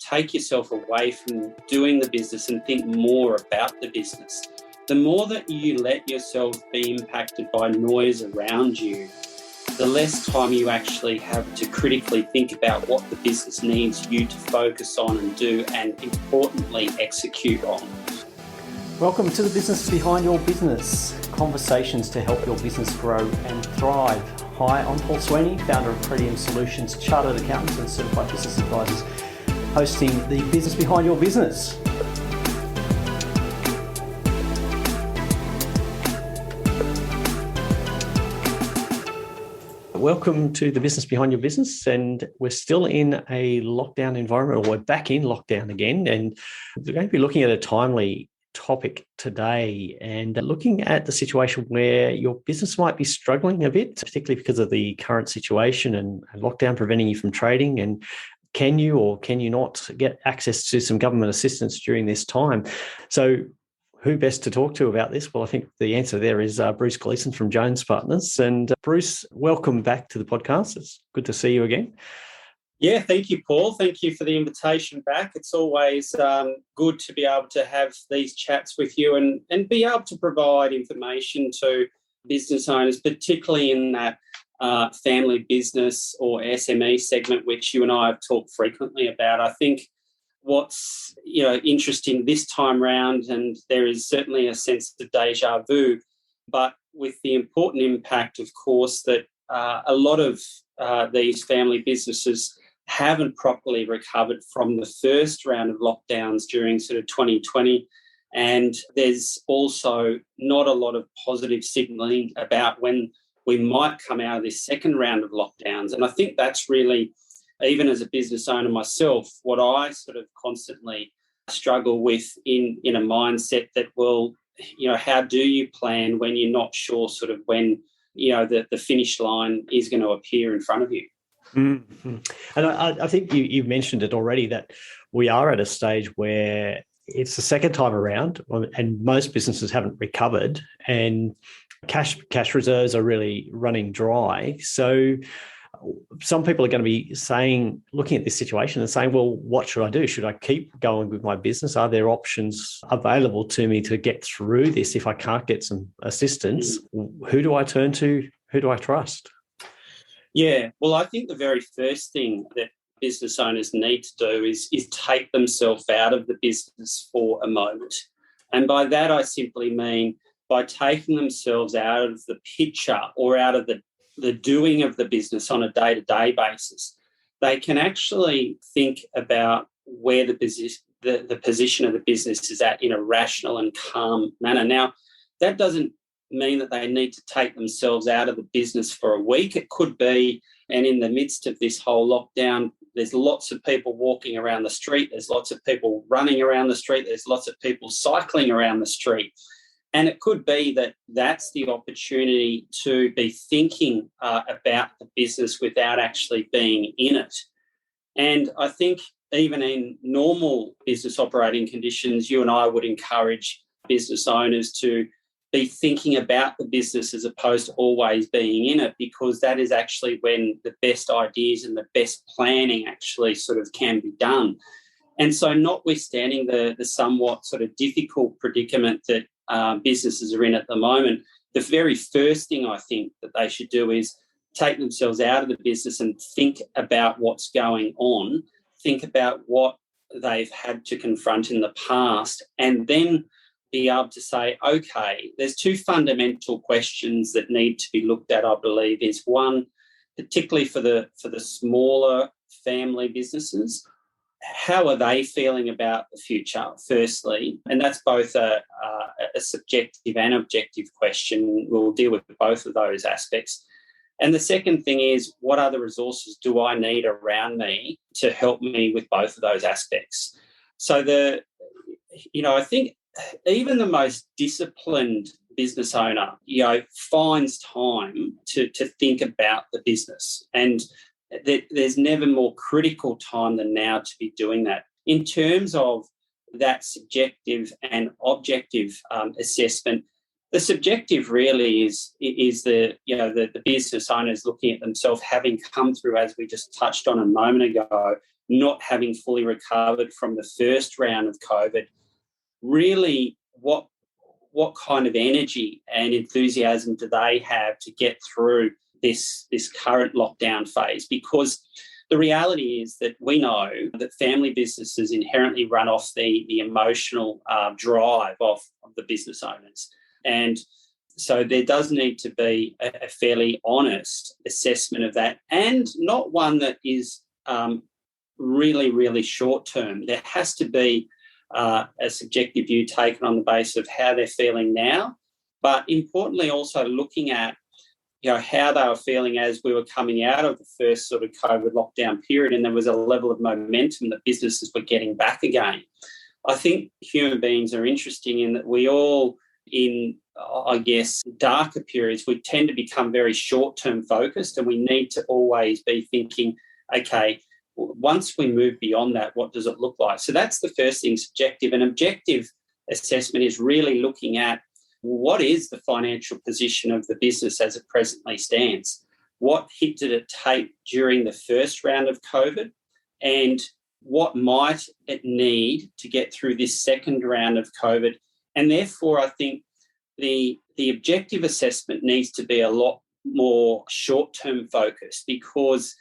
take yourself away from doing the business and think more about the business. The more that you let yourself be impacted by noise around you, the less time you actually have to critically think about what the business needs you to focus on and do, and importantly, execute on. Welcome to the Business Behind Your Business, conversations to help your business grow and thrive. Hi, I'm Paul Sweeney, founder of Pretium Solutions, chartered accountants and certified business advisors, hosting the Business Behind Your Business. Welcome to the Business Behind Your Business, and we're still in a lockdown environment, or we're back in lockdown again, and we're going to be looking at a timely topic today and looking at the situation where your business might be struggling a bit, particularly because of the current situation and lockdown preventing you from trading. And can you or can you not get access to some government assistance during this time? So who best to talk to about this? Well, I think the answer there is Bruce Gleeson from Jones Partners. And Bruce, welcome back to the podcast. It's good to see you again. Yeah, thank you, Paul. Thank you for the invitation back. It's always good to be able to have these chats with you and be able to provide information to business owners, particularly in that family business or SME segment, which you and I have talked frequently about. I think what's interesting this time round, and there is certainly a sense of deja vu, but with the important impact, of course, that a lot of these family businesses haven't properly recovered from the first round of lockdowns during sort of 2020. And there's also not a lot of positive signalling about when we might come out of this second round of lockdowns. And I think that's really, even as a business owner myself, what I sort of constantly struggle with in a mindset that, well, how do you plan when you're not sure sort of when, the finish line is going to appear in front of you? Mm-hmm. And I think you've mentioned it already, that we are at a stage where it's the second time around and most businesses haven't recovered, and cash reserves are really running dry. So some people are going to be looking at this situation and saying, well, what should I do? Should I keep going with my business? Are there options available to me to get through this if I can't get some assistance? Who do I turn to? Who do I trust? Yeah, well, I think the very first thing that business owners need to do is take themselves out of the business for a moment. And by that, I simply mean by taking themselves out of the picture or out of the doing of the business on a day-to-day basis, they can actually think about where the position of the business is at in a rational and calm manner. Now, that doesn't mean that they need to take themselves out of the business for a week. It could be, and in the midst of this whole lockdown, there's lots of people walking around the street, there's lots of people running around the street, there's lots of people cycling around the street. And it could be that that's the opportunity to be thinking about the business without actually being in it. And I think even in normal business operating conditions, you and I would encourage business owners to be thinking about the business as opposed to always being in it, because that is actually when the best ideas and the best planning actually sort of can be done. And so notwithstanding the somewhat sort of difficult predicament that businesses are in at the moment, the very first thing I think that they should do is take themselves out of the business and think about what's going on, think about what they've had to confront in the past, and then be able to say, okay, there's two fundamental questions that need to be looked at, I believe. Is one, particularly for the smaller family businesses, how are they feeling about the future, firstly? And that's both a subjective and objective question. We'll deal with both of those aspects. And the second thing is, what other resources do I need around me to help me with both of those aspects? So I think even the most disciplined business owner, finds time to think about the business. And there's never more critical time than now to be doing that. In terms of that subjective and objective assessment, the subjective really is the business owners looking at themselves, having come through, as we just touched on a moment ago, not having fully recovered from the first round of COVID, really what kind of energy and enthusiasm do they have to get through this current lockdown phase? Because the reality is that we know that family businesses inherently run off the emotional drive of the business owners. And so there does need to be a fairly honest assessment of that, and not one that is really, really short term. There has to be a subjective view taken on the basis of how they're feeling now, but importantly also looking at how they were feeling as we were coming out of the first sort of COVID lockdown period, and there was a level of momentum that businesses were getting back again. I think human beings are interesting in that we all, in, I guess, darker periods, we tend to become very short-term focused, and we need to always be thinking, okay, once we move beyond that, what does it look like? So that's the first thing, subjective. And objective assessment is really looking at what is the financial position of the business as it presently stands? What hit did it take during the first round of COVID? And what might it need to get through this second round of COVID? And therefore, I think the objective assessment needs to be a lot more short-term focused, because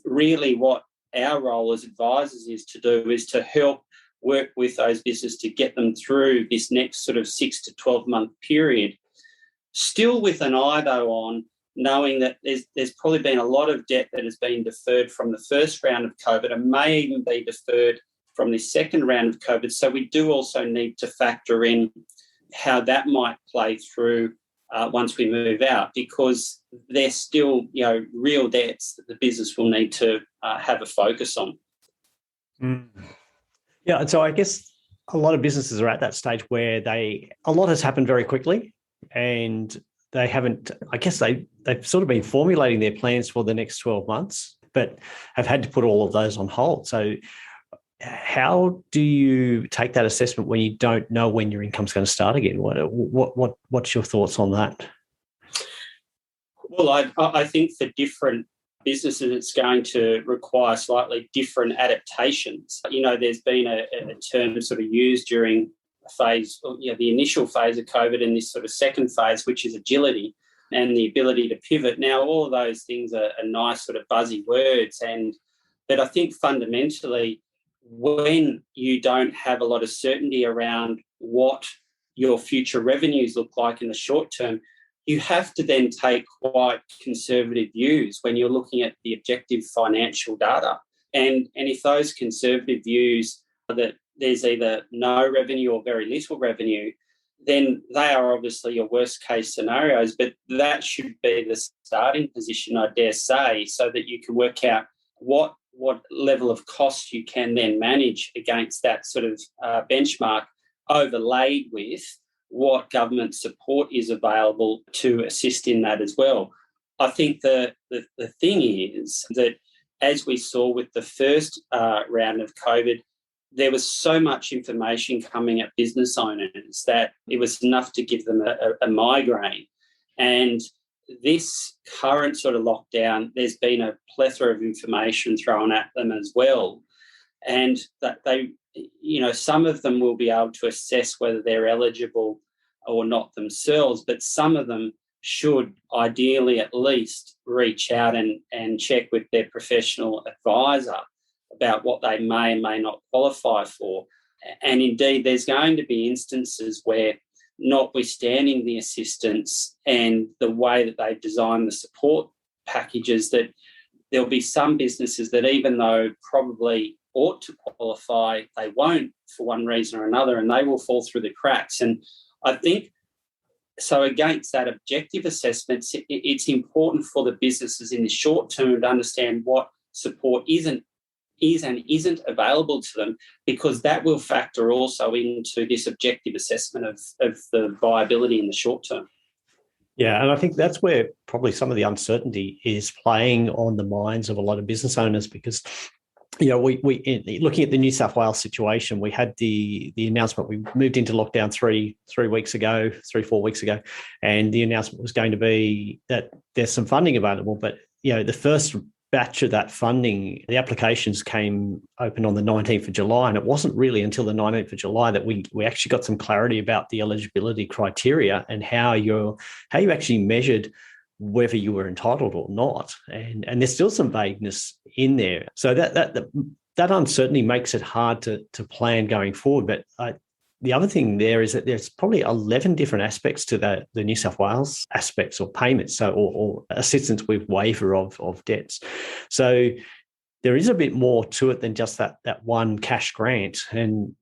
really what our role as advisors is to do is to help work with those businesses to get them through this next sort of 6 to 12 month period, still with an eye though on knowing that there's probably been a lot of debt that has been deferred from the first round of COVID and may even be deferred from the second round of COVID. So we do also need to factor in how that might play through once we move out, because there's still real debts that the business will need to have a focus on. Mm. Yeah, and so I guess a lot of businesses are at that stage where a lot has happened very quickly, and they haven't, I guess they've sort of been formulating their plans for the next 12 months, but have had to put all of those on hold. So how do you take that assessment when you don't know when your income's going to start again? What's your thoughts on that? Well, I think for different businesses, it's going to require slightly different adaptations. There's been a term sort of used during a phase, the initial phase of COVID and this sort of second phase, which is agility and the ability to pivot. Now, all of those things are nice sort of buzzy words, but I think fundamentally, when you don't have a lot of certainty around what your future revenues look like in the short term, you have to then take quite conservative views when you're looking at the objective financial data. And if those conservative views are that there's either no revenue or very little revenue, then they are obviously your worst case scenarios, but that should be the starting position, I dare say, so that you can work out what level of cost you can then manage against that sort of benchmark, overlaid with what government support is available to assist in that as well. I think the thing is that, as we saw with the first round of COVID, there was so much information coming at business owners that it was enough to give them a migraine. And this current sort of lockdown, there's been a plethora of information thrown at them as well. And that they, some of them will be able to assess whether they're eligible or not themselves, but some of them should ideally at least reach out and check with their professional advisor about what they may and may not qualify for. And indeed, there's going to be instances where, notwithstanding the assistance and the way that they've designed the support packages, that there'll be some businesses that, even though probably ought to qualify, they won't for one reason or another, and they will fall through the cracks. And I think, so against that objective assessment, it's important for the businesses in the short term to understand what support is and isn't available to them, because that will factor also into this objective assessment of the viability in the short term. Yeah, and I think that's where probably some of the uncertainty is playing on the minds of a lot of business owners, because we looking at the New South Wales situation, we had the announcement. We moved into lockdown 4 weeks ago, and the announcement was going to be that there's some funding available. But the first batch of that funding, the applications came open on the 19th of July, and it wasn't really until the 19th of July that we actually got some clarity about the eligibility criteria and how you actually measured whether you were entitled or not. And there's still some vagueness in there. So that uncertainty makes it hard to plan going forward. But the other thing there is that there's probably 11 different aspects to the New South Wales aspects or payments, or assistance with waiver of debts. So there is a bit more to it than just that one cash grant. And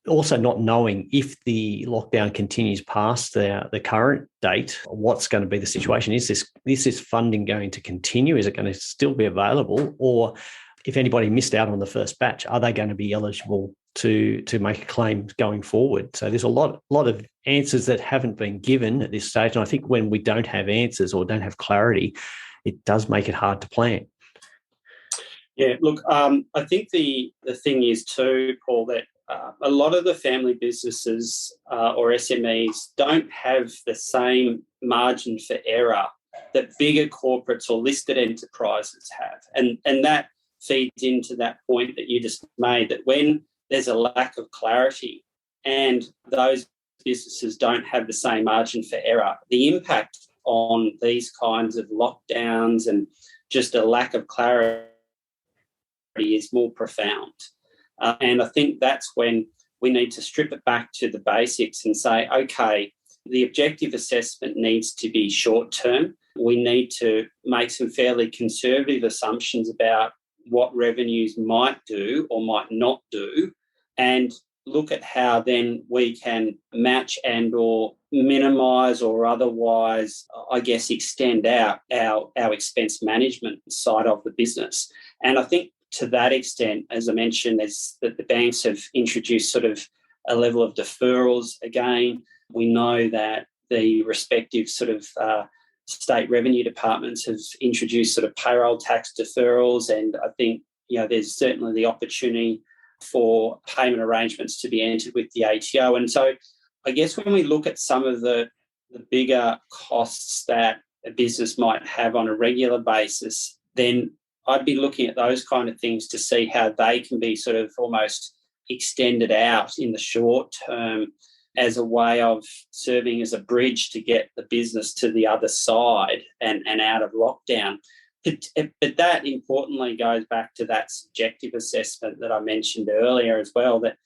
also not knowing if the lockdown continues past the current date, what's going to be the situation? Is this funding going to continue? Is it going to still be available? Or if anybody missed out on the first batch, are they going to be eligible to make a claim going forward? So there's a lot of answers that haven't been given at this stage. And I think when we don't have answers or don't have clarity, it does make it hard to plan. Yeah, look, I think the thing is too, Paul, that a lot of the family businesses or SMEs don't have the same margin for error that bigger corporates or listed enterprises have. And that feeds into that point that you just made, that when there's a lack of clarity and those businesses don't have the same margin for error, the impact on these kinds of lockdowns and just a lack of clarity is more profound. And I think that's when we need to strip it back to the basics and say, okay, the objective assessment needs to be short-term. We need to make some fairly conservative assumptions about what revenues might do or might not do, and look at how then we can match and or minimise or otherwise, I guess, extend out our expense management side of the business. And I think to that extent, as I mentioned, is that the banks have introduced sort of a level of deferrals again. We know that the respective sort of state revenue departments have introduced sort of payroll tax deferrals, and I think, there's certainly the opportunity for payment arrangements to be entered with the ATO. And so I guess when we look at some of the bigger costs that a business might have on a regular basis, then I'd be looking at those kind of things to see how they can be sort of almost extended out in the short term as a way of serving as a bridge to get the business to the other side and out of lockdown. But that importantly goes back to that subjective assessment that I mentioned earlier as well, that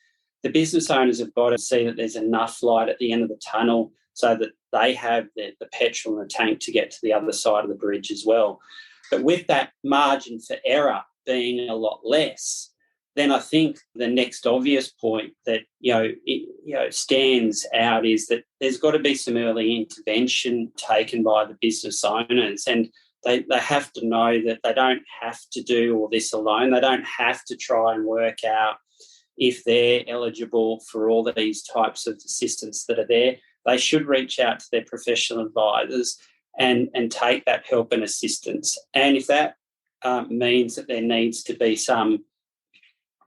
the business owners have got to see that there's enough light at the end of the tunnel so that they have the petrol in the tank to get to the other side of the bridge as well. But with that margin for error being a lot less, then I think the next obvious point that stands out is that there's got to be some early intervention taken by the business owners, and they have to know that they don't have to do all this alone. They don't have to try and work out if they're eligible for all these types of assistance that are there. They should reach out to their professional advisors and take that help and assistance. And if that means that there needs to be some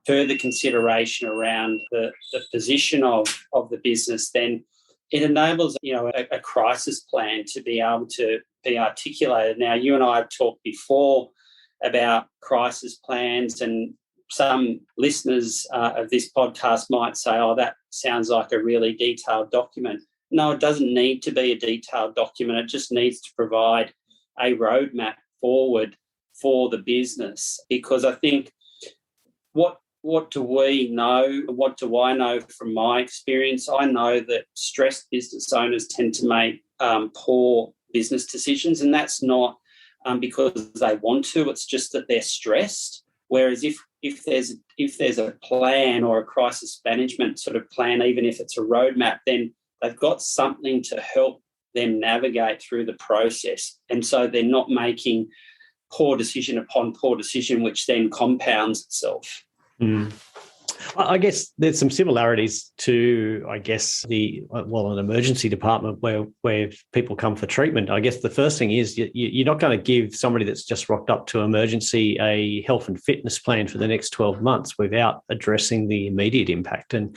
further consideration around the position of the business, then it enables a crisis plan to be able to be articulated. Now, you and I have talked before about crisis plans, and some listeners of this podcast might say, oh, that sounds like a really detailed document. No, it doesn't need to be a detailed document. It just needs to provide a roadmap forward for the business, because I think what do we know? What do I know from my experience? I know that stressed business owners tend to make poor business decisions, and that's not because they want to. It's just that they're stressed. Whereas if there's a plan or a crisis management sort of plan, even if it's a roadmap, then they've got something to help them navigate through the process, and so they're not making poor decision upon poor decision, which then compounds itself. Mm. I guess there's some similarities to, an emergency department where people come for treatment. I guess the first thing is you're not going to give somebody that's just rocked up to emergency a health and fitness plan for the next 12 months without addressing the immediate impact. And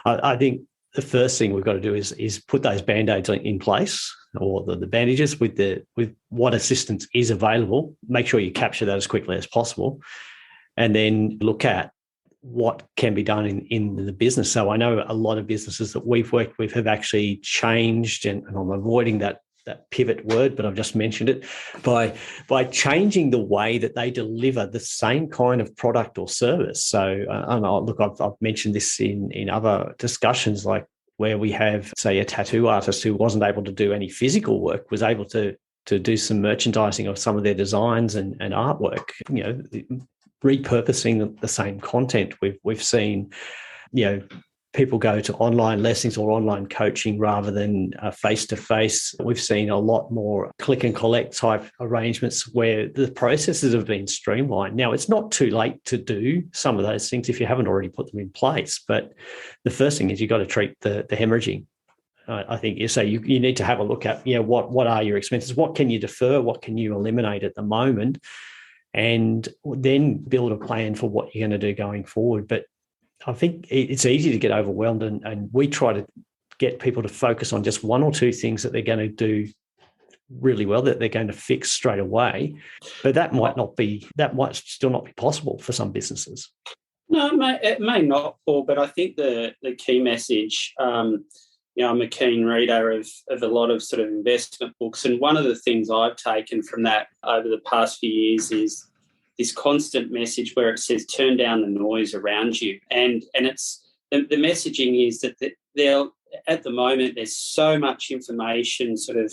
I think the first thing we've got to do is put those Band-Aids in place or the advantages with what assistance is available. Make sure you capture that as quickly as possible, and then look at what can be done in the business. So I know a lot of businesses that we've worked with have actually changed, and I'm avoiding that pivot word, but I've just mentioned it, by changing the way that they deliver the same kind of product or service. So look, I've mentioned this in other discussions, like where we have, say, a tattoo artist who wasn't able to do any physical work, was able to do some merchandising of some of their designs and artwork, repurposing the same content. We've seen, people go to online lessons or online coaching rather than face-to-face. We've seen a lot more click and collect type arrangements where the processes have been streamlined. Now, it's not too late to do some of those things if you haven't already put them in place. But the first thing is you've got to treat the hemorrhaging. I think you need to have a look at, what are your expenses? What can you defer? What can you eliminate at the moment? And then build a plan for what you're going to do going forward. But I think it's easy to get overwhelmed, and we try to get people to focus on just one or two things that they're going to do really well, that they're going to fix straight away. But that might still not be possible for some businesses. No, it may not, Paul, but I think the key message, I'm a keen reader of a lot of sort of investment books, and one of the things I've taken from that over the past few years is this constant message where it says turn down the noise around you. And it's the messaging is that at the moment there's so much information sort of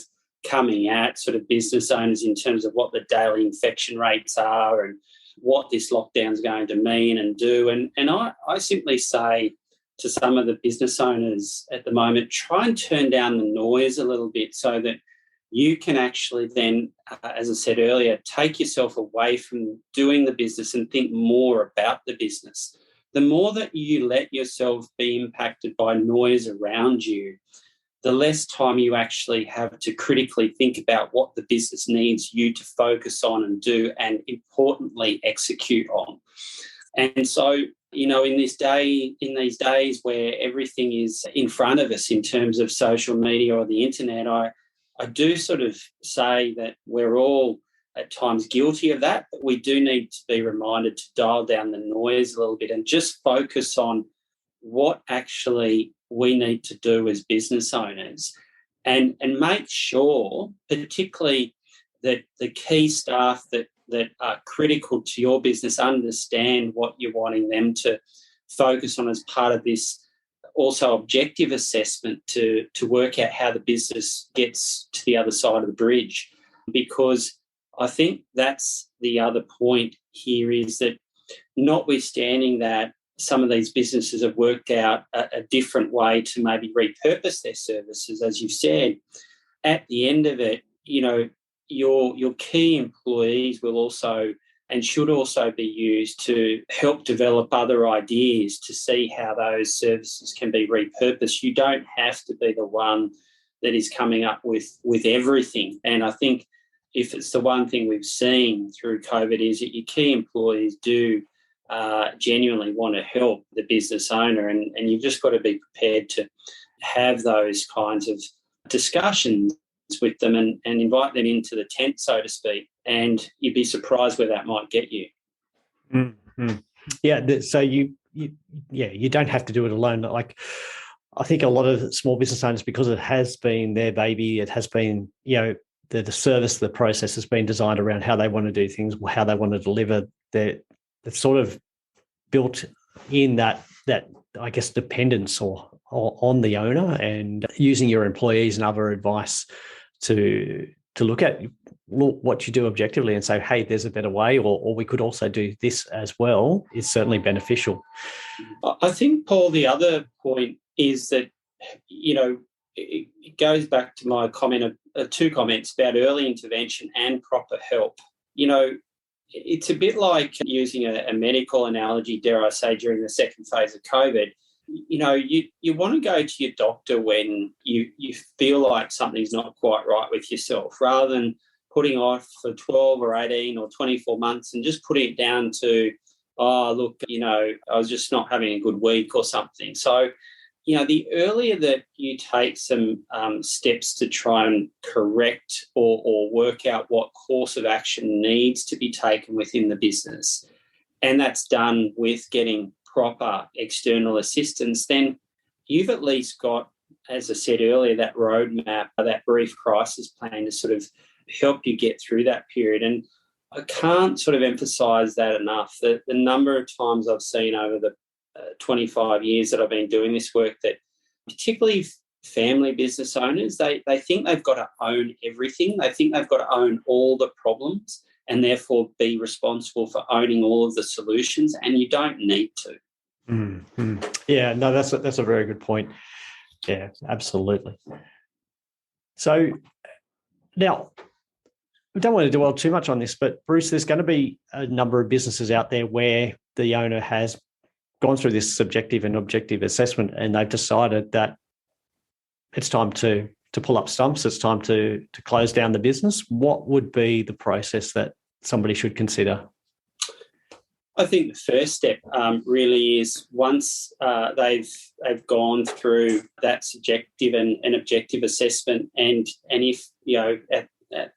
coming at sort of business owners in terms of what the daily infection rates are and what this lockdown is going to mean and do. And I simply say to some of the business owners at the moment, try and turn down the noise a little bit so that you can actually then, as I said earlier, take yourself away from doing the business and think more about the business. The more that you let yourself be impacted by noise around you, the less time you actually have to critically think about what the business needs you to focus on and do, and importantly, execute on. And so, in these days where everything is in front of us in terms of social media or the internet, I do sort of say that we're all at times guilty of that, but we do need to be reminded to dial down the noise a little bit and just focus on what actually we need to do as business owners, and make sure, particularly that the key staff that are critical to your business understand what you're wanting them to focus on as part of this also objective assessment to work out how the business gets to the other side of the bridge. Because I think that's the other point here, is that notwithstanding that some of these businesses have worked out a different way to maybe repurpose their services, as you've said, at the end of it, your key employees will also and should also be used to help develop other ideas to see how those services can be repurposed. You don't have to be the one that is coming up with everything. And I think if it's the one thing we've seen through COVID is that your key employees do genuinely want to help the business owner, and you've just got to be prepared to have those kinds of discussions with them and invite them into the tent, so to speak, and you'd be surprised where that might get you. Mm-hmm. Yeah, so you don't have to do it alone. Like, I think a lot of small business owners, because it has been their baby, it has been, the service, the process has been designed around how they want to do things, how they want to deliver. They've sort of built in that I guess dependence or on the owner, and using your employees and other advice to look at what you do objectively and say, hey, there's a better way, or we could also do this as well, is certainly beneficial. I think, Paul, the other point is that, it goes back to my comment of two comments about early intervention and proper help. It's a bit like using a medical analogy, dare I say, during the second phase of COVID. You want to go to your doctor when you feel like something's not quite right with yourself, rather than putting off for 12 or 18 or 24 months and just putting it down to, oh, look, I was just not having a good week or something. So, the earlier that you take some steps to try and correct or work out what course of action needs to be taken within the business, and that's done with getting proper external assistance, then you've at least got, as I said earlier, that roadmap, that brief crisis plan to sort of help you get through that period. And I can't sort of emphasise that enough, that the number of times I've seen over the 25 years that I've been doing this work, that particularly family business owners, they think they've got to own everything. They think they've got to own all the problems and therefore be responsible for owning all of the solutions, and you don't need to. Mm-hmm. Yeah, no, that's a very good point. Yeah, absolutely. So now, we don't want to dwell too much on this, but Bruce, there's going to be a number of businesses out there where the owner has gone through this subjective and objective assessment, and they've decided that it's time to pull up stumps, it's time to close down the business. What would be the process that somebody should consider? I think the first step really is, once they've gone through that subjective and objective assessment, and if at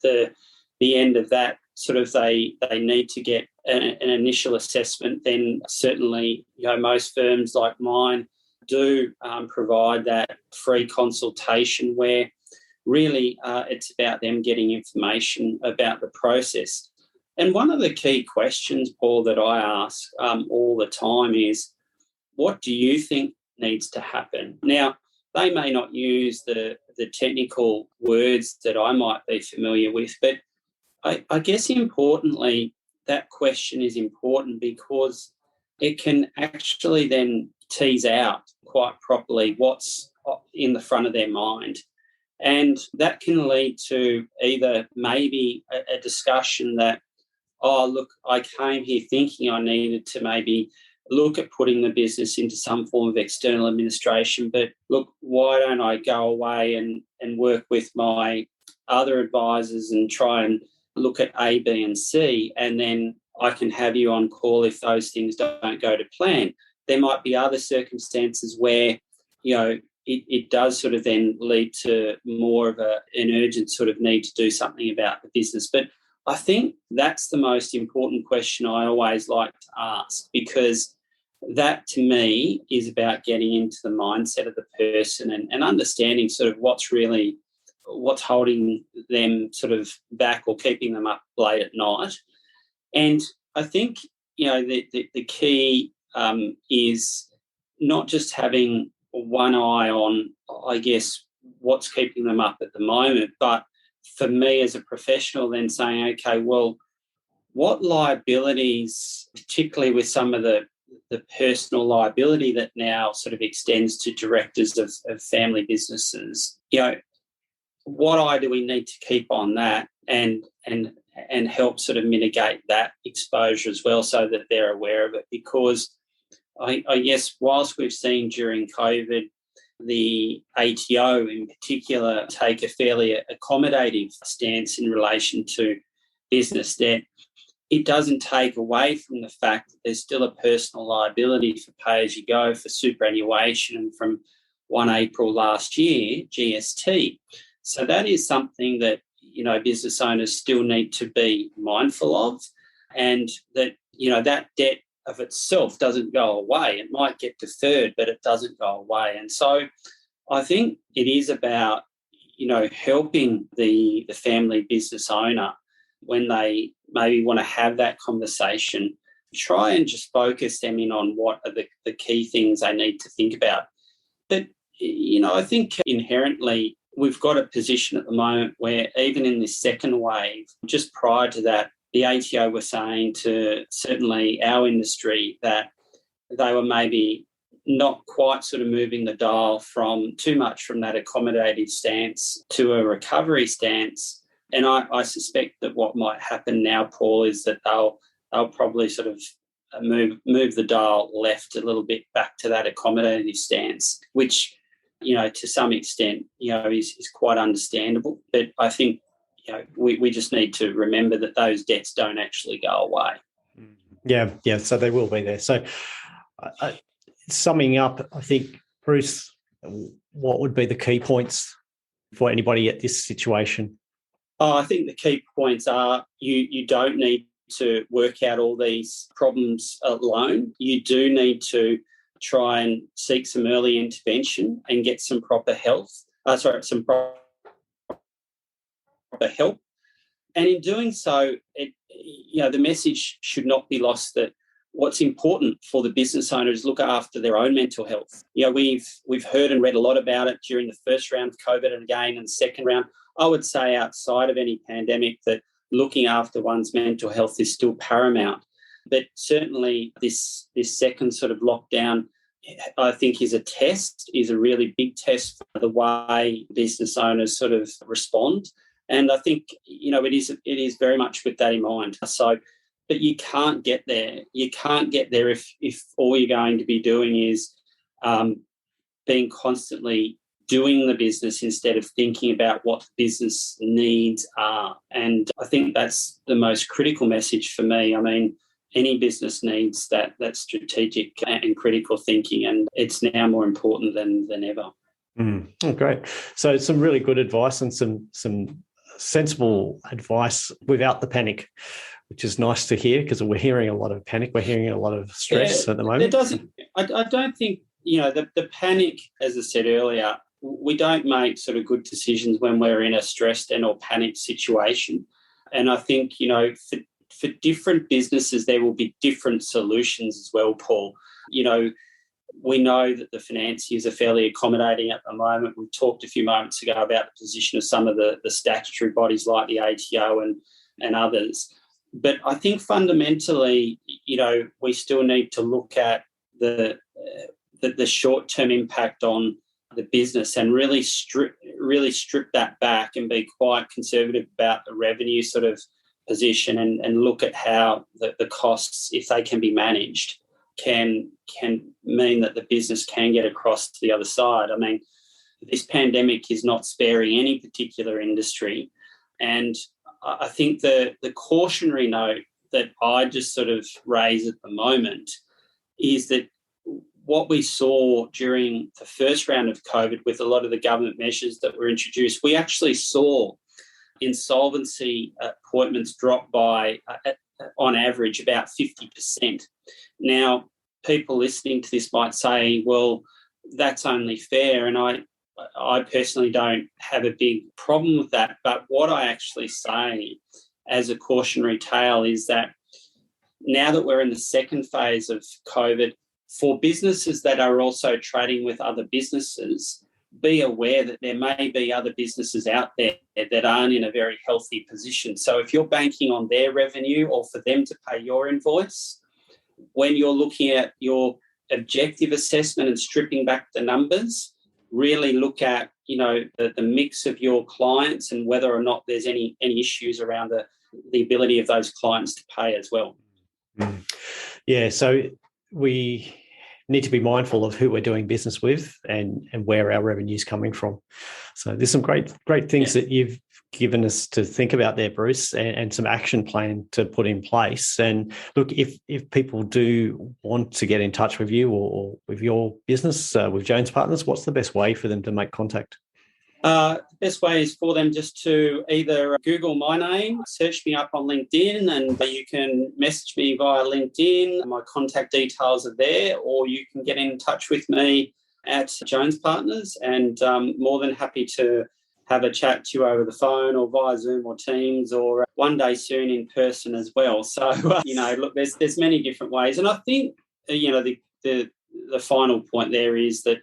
the end of that, sort of they need to get an initial assessment, then certainly most firms like mine do provide that free consultation where really it's about them getting information about the process. And one of the key questions, Paul, that I ask all the time is, what do you think needs to happen? Now, they may not use the technical words that I might be familiar with, but I guess importantly, that question is important because it can actually then tease out quite properly what's in the front of their mind. And that can lead to either maybe a discussion that, oh, look, I came here thinking I needed to maybe look at putting the business into some form of external administration, but look, why don't I go away and work with my other advisors and try and look at A, B and C, and then I can have you on call if those things don't go to plan. There might be other circumstances where, it does sort of then lead to more of an urgent sort of need to do something about the business. But I think that's the most important question I always like to ask, because that to me is about getting into the mindset of the person and understanding sort of what's holding them sort of back or keeping them up late at night. And I think, the key is not just having one eye on, I guess, what's keeping them up at the moment, but for me as a professional then saying, okay, well, what liabilities, particularly with some of the personal liability that now sort of extends to directors of family businesses, what eye do we need to keep on that and help sort of mitigate that exposure as well, so that they're aware of it? Because I guess whilst we've seen during COVID the ATO in particular take a fairly accommodative stance in relation to business debt, it doesn't take away from the fact that there's still a personal liability for pay-as-you-go, for superannuation, and from 1 April last year, GST. So that is something that, business owners still need to be mindful of, and that, that debt of itself doesn't go away. It might get deferred, but it doesn't go away. And so I think it is about, helping the family business owner when they maybe want to have that conversation, try and just focus them in on what are the key things they need to think about. But, I think inherently we've got a position at the moment where even in this second wave, just prior to that, the ATO were saying to certainly our industry that they were maybe not quite sort of moving the dial from too much from that accommodative stance to a recovery stance. And I suspect that what might happen now, Paul, is that they'll probably sort of move the dial left a little bit back to that accommodative stance, which, to some extent, is quite understandable. But I think, we just need to remember that those debts don't actually go away. Yeah. So they will be there. So summing up, I think, Bruce, what would be the key points for anybody at this situation? I think the key points are you don't need to work out all these problems alone. You do need to try and seek some early intervention and get some proper help. And in doing so, the message should not be lost that what's important for the business owner is look after their own mental health. We've heard and read a lot about it during the first round of COVID and again in the second round. I would say outside of any pandemic that looking after one's mental health is still paramount. But certainly this second sort of lockdown, I think, is a really big test for the way business owners sort of respond. And I think, it is very much with that in mind. So, but you can't get there. You can't get there if all you're going to be doing is being constantly doing the business instead of thinking about what the business needs are. And I think that's the most critical message for me. I mean, any business needs that strategic and critical thinking, and it's now more important than ever. Oh, great. So some really good advice and some sensible advice without the panic, which is nice to hear because we're hearing a lot of panic. We're hearing a lot of stress at the moment. I don't think, the panic, as I said earlier, we don't make sort of good decisions when we're in a stressed and or panicked situation. And I think, for different businesses, there will be different solutions as well, Paul. We know that the financiers are fairly accommodating at the moment. We talked a few moments ago about the position of some of the statutory bodies like the ATO and others. But I think fundamentally, we still need to look at the short-term impact on the business and really strip that back and be quite conservative about the revenue sort of position and look at how the costs, if they can be managed, can mean that the business can get across to the other side. I mean, this pandemic is not sparing any particular industry. And I think the cautionary note that I just sort of raise at the moment is that what we saw during the first round of COVID with a lot of the government measures that were introduced, we actually saw insolvency appointments drop by, on average, about 50%. Now, people listening to this might say, well, that's only fair, and I personally don't have a big problem with that. But what I actually say as a cautionary tale is that now that we're in the second phase of COVID, for businesses that are also trading with other businesses, be aware that there may be other businesses out there that aren't in a very healthy position. So if you're banking on their revenue or for them to pay your invoice, when you're looking at your objective assessment and stripping back the numbers, really look at, the mix of your clients and whether or not there's any issues around the ability of those clients to pay as well. Yeah, so we need to be mindful of who we're doing business with and where our revenue is coming from. So there's some great things that you've given us to think about there, Bruce, and some action plan to put in place. And look, if people do want to get in touch with you or with your business, with Jones Partners, what's the best way for them to make contact? The best way is for them just to either Google my name, search me up on LinkedIn, and you can message me via LinkedIn. My contact details are there, or you can get in touch with me at Jones Partners, and more than happy to have a chat to you over the phone or via Zoom or Teams, or one day soon in person as well. So, look, there's many different ways. And I think, the final point there is that,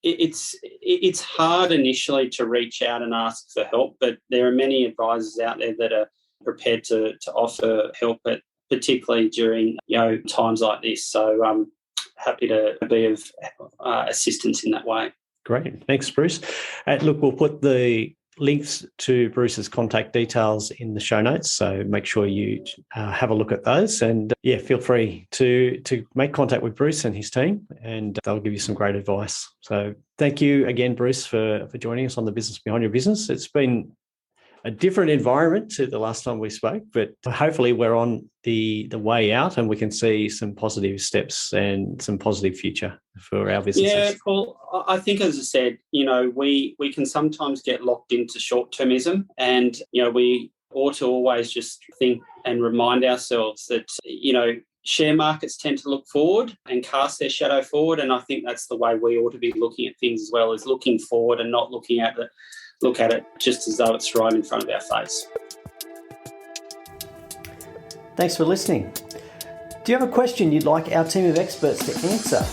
it's hard initially to reach out and ask for help, but there are many advisors out there that are prepared to offer help, particularly during times like this. So I'm happy to be of assistance in that way. Great. Thanks, Bruce. Look, we'll put the links to Bruce's contact details in the show notes, so make sure you have a look at those. And feel free to make contact with Bruce and his team, and they'll give you some great advice. So thank you again, Bruce, for joining us on the Business Behind Your Business. It's been a different environment to the last time we spoke, but hopefully we're on the way out and we can see some positive steps and some positive future for our businesses. Yeah, Paul, I think, as I said, we can sometimes get locked into short-termism, and, we ought to always just think and remind ourselves that, share markets tend to look forward and cast their shadow forward, and I think that's the way we ought to be looking at things as well, is looking forward and not look at it just as though it's right in front of our face. Thanks for listening. Do you have a question you'd like our team of experts to answer?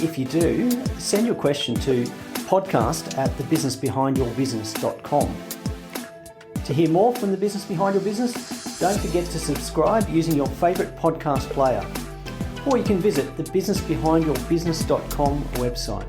If you do, send your question to podcast@thebusinessbehindyourbusiness.com. To hear more from The Business Behind Your Business, don't forget to subscribe using your favourite podcast player, or you can visit the businessbehindyourbusiness.com website.